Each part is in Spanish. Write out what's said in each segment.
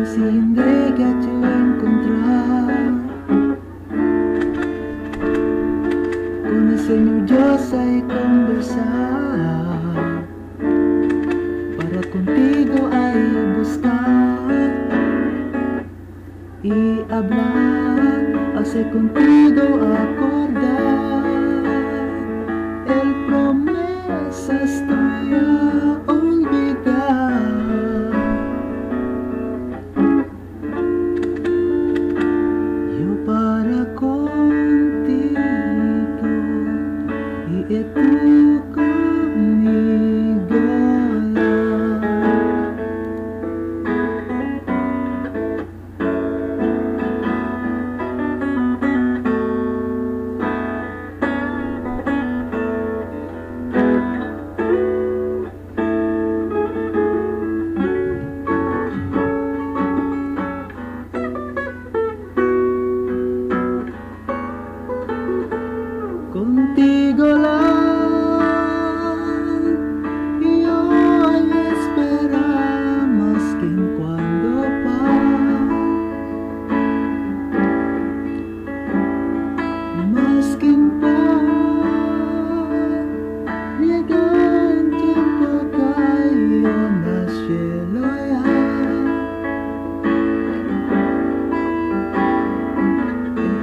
si hindi ka encontrar. Kung ang Señor Diyos ay conversar, para contigo ay buscar y hablar, hace contigo acordar. El promesas tuyas olvidar. Yo para contigo y tú conmigo. Contigo lang yo ay esperar más que en cuando pa, más que en pa llega el tiempo cayó na cielo ya.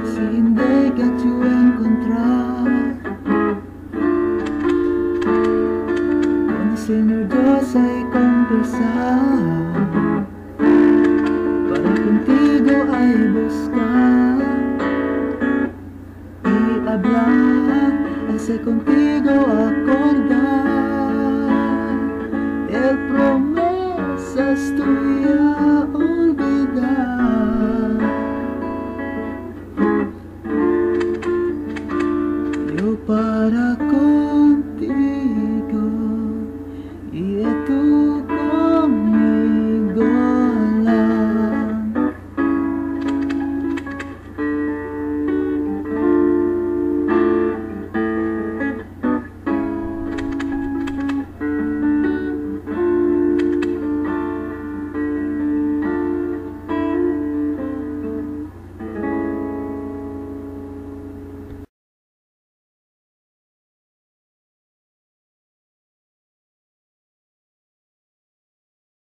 Si hindi ka encontrar, Señor Dios ay conversar, para contigo ay buscar y hablar, hace contigo